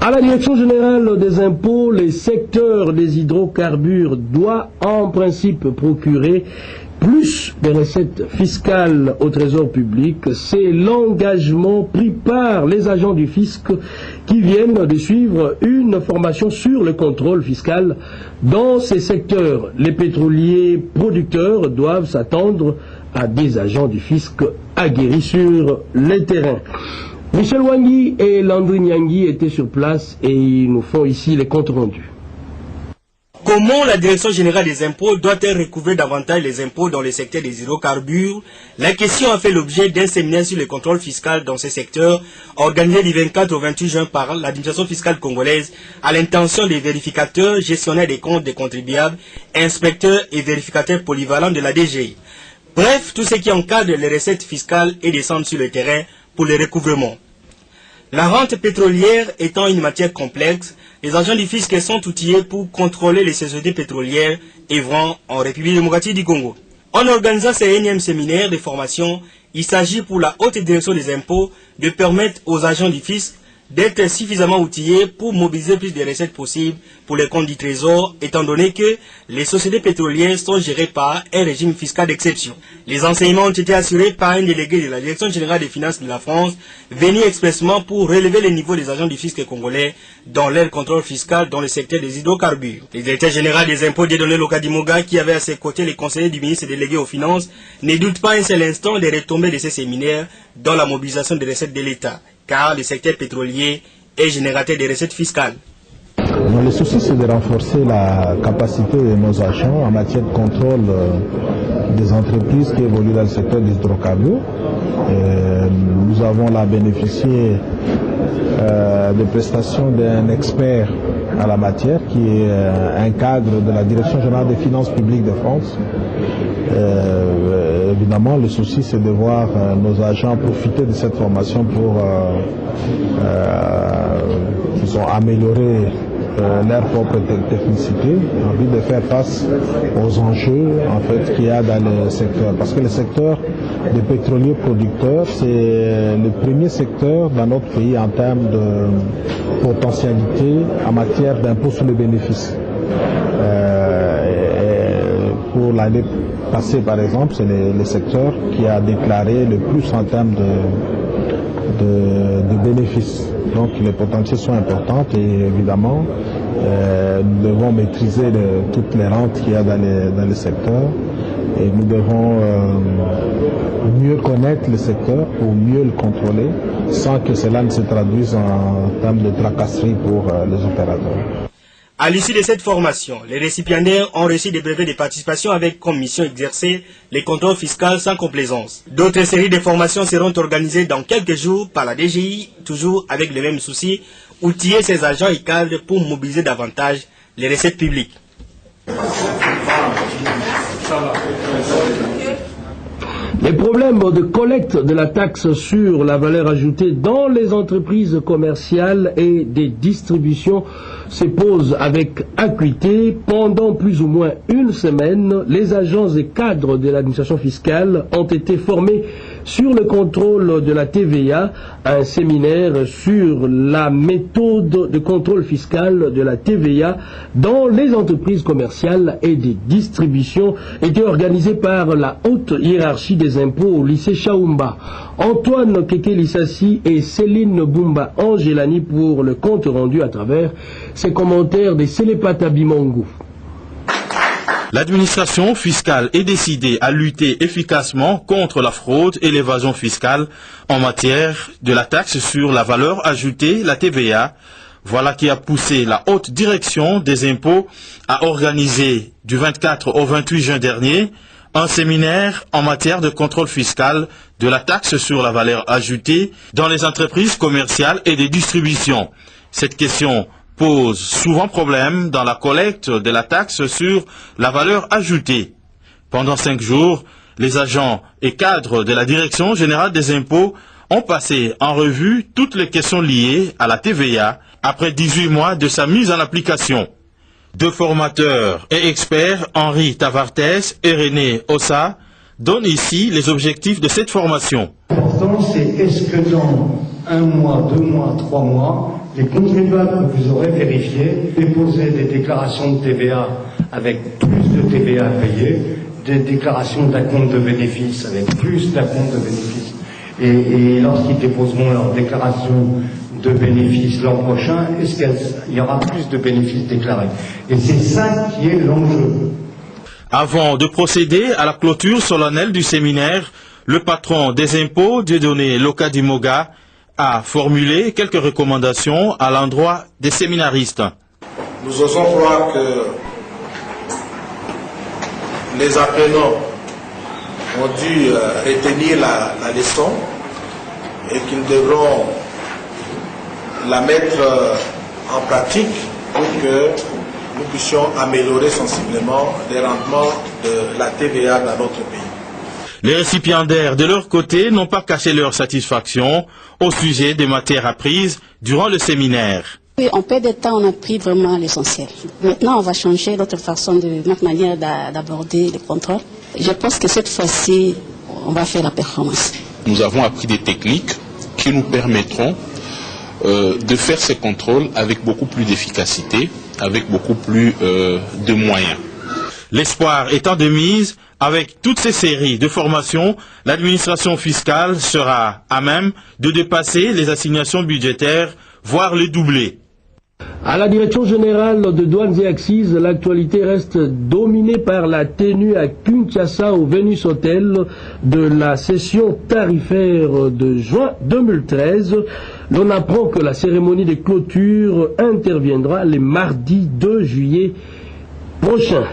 À la Direction générale des impôts, les secteurs des hydrocarbures doivent en principe procurer plus de recettes fiscales au trésor public. C'est l'engagement pris par les agents du fisc qui viennent de suivre une formation sur le contrôle fiscal dans ces secteurs. Les pétroliers producteurs doivent s'attendre à des agents du fisc aguerris sur les terrains. Michel Wangui et Landry Nyangui étaient sur place et ils nous font ici les comptes rendus. Comment la Direction générale des impôts doit-elle recouvrer davantage les impôts dans le secteur des hydrocarbures? La question a fait l'objet d'un séminaire sur le contrôle fiscal dans ce secteur, organisé du 24 au 28 juin par l'administration fiscale congolaise, à l'intention des vérificateurs, gestionnaires des comptes des contribuables, inspecteurs et vérificateurs polyvalents de la DGI. Bref, tout ce qui encadre les recettes fiscales et descendent sur le terrain pour le recouvrement. La rente pétrolière étant une matière complexe, les agents du fisc sont outillés pour contrôler les sociétés pétrolières œuvrant en République démocratique du Congo. En organisant ces énièmes séminaires de formation, il s'agit pour la haute direction des impôts de permettre aux agents du fisc d'être suffisamment outillés pour mobiliser plus de recettes possibles pour les comptes du trésor, étant donné que les sociétés pétrolières sont gérées par un régime fiscal d'exception. Les enseignements ont été assurés par un délégué de la Direction générale des finances de la France, venu expressément pour relever le niveau des agents du fisc congolais dans leur contrôle fiscal dans le secteur des hydrocarbures. Le directeur général des impôts Dieudonné Lokadimoga, qui avait à ses côtés les conseillers du ministre délégué aux finances, ne doute pas un seul instant des retombées de ces séminaires dans la mobilisation des recettes de l'État, car le secteur pétrolier est générateur des recettes fiscales. Le souci, c'est de renforcer la capacité de nos agents en matière de contrôle des entreprises qui évoluent dans le secteur des hydrocarbures. Nous avons là bénéficié des prestations d'un expert à la matière qui est un cadre de la Direction générale des finances publiques de France. Évidemment, le souci, c'est de voir nos agents profiter de cette formation pour améliorer leur propre technicité, en vue de faire face aux enjeux qu'il y a dans le secteur. Parce que le secteur des pétroliers producteurs, c'est le premier secteur dans notre pays en termes de potentialité en matière d'impôt sur les bénéfices. Pour l'année passée, par exemple, c'est le secteur qui a déclaré le plus en termes de bénéfices. Donc les potentiels sont importants et évidemment nous devons maîtriser toutes les rentes qu'il y a dans le secteur et nous devons mieux connaître le secteur pour mieux le contrôler sans que cela ne se traduise en termes de tracasserie pour les opérateurs. À l'issue de cette formation, les récipiendaires ont reçu des brevets de participation avec comme mission exercer les contrôles fiscaux sans complaisance. D'autres séries de formations seront organisées dans quelques jours par la DGI, toujours avec le même souci, outiller ses agents et cadres pour mobiliser davantage les recettes publiques. Les problèmes de collecte de la taxe sur la valeur ajoutée dans les entreprises commerciales et des distributions se posent avec acuité. Pendant plus ou moins une semaine, les agents et cadres de l'administration fiscale ont été formés sur le contrôle de la TVA, un séminaire sur la méthode de contrôle fiscal de la TVA dans les entreprises commerciales et des distributions était organisé par la haute hiérarchie des impôts au lycée Chaoumba. Antoine Keke-Lissassi et Céline Bumba Angelani pour le compte rendu à travers ses commentaires des Sélepata Bimongo. L'administration fiscale est décidée à lutter efficacement contre la fraude et l'évasion fiscale en matière de la taxe sur la valeur ajoutée, la TVA. Voilà qui a poussé la haute direction des impôts à organiser du 24 au 28 juin dernier un séminaire en matière de contrôle fiscal de la taxe sur la valeur ajoutée dans les entreprises commerciales et de distribution. Cette question pose souvent problème dans la collecte de la taxe sur la valeur ajoutée. Pendant 5 jours, les agents et cadres de la Direction générale des impôts ont passé en revue toutes les questions liées à la TVA après 18 mois de sa mise en application. 2 formateurs et experts, Henri Tavartes et René Ossa, donnent ici les objectifs de cette formation. L'important, c'est est-ce que dans 1 mois, 2 mois, 3 mois, Les contribuables que vous aurez vérifiés déposaient des déclarations de TVA avec plus de TVA à payer, des déclarations d'acompte de bénéfices avec plus d'acompte de bénéfices. Et lorsqu'ils déposeront leur déclaration de bénéfices l'an prochain, est-ce qu'il y aura plus de bénéfices déclarés? Et c'est ça qui est l'enjeu. Avant de procéder à la clôture solennelle du séminaire, le patron des impôts, Dieudonné Lokadimoga, a formulé quelques recommandations à l'endroit des séminaristes. Nous osons croire que les apprenants ont dû retenir la leçon et qu'ils devront la mettre en pratique pour que nous puissions améliorer sensiblement les rendements de la TVA dans notre pays. Les récipiendaires, de leur côté, n'ont pas caché leur satisfaction au sujet des matières apprises durant le séminaire. Oui, en peu de temps, on a pris vraiment l'essentiel. Maintenant, on va changer notre manière d'aborder les contrôles. Je pense que cette fois-ci, on va faire la performance. Nous avons appris des techniques qui nous permettront de faire ces contrôles avec beaucoup plus d'efficacité, avec beaucoup plus de moyens. L'espoir étant de mise, avec toutes ces séries de formations, l'administration fiscale sera à même de dépasser les assignations budgétaires, voire les doubler. À la Direction générale de douanes et accises, l'actualité reste dominée par la tenue à Kinshasa au Venus Hotel de la session tarifaire de juin 2013. L'on apprend que la cérémonie de clôture interviendra les mardis 2 juillet prochain.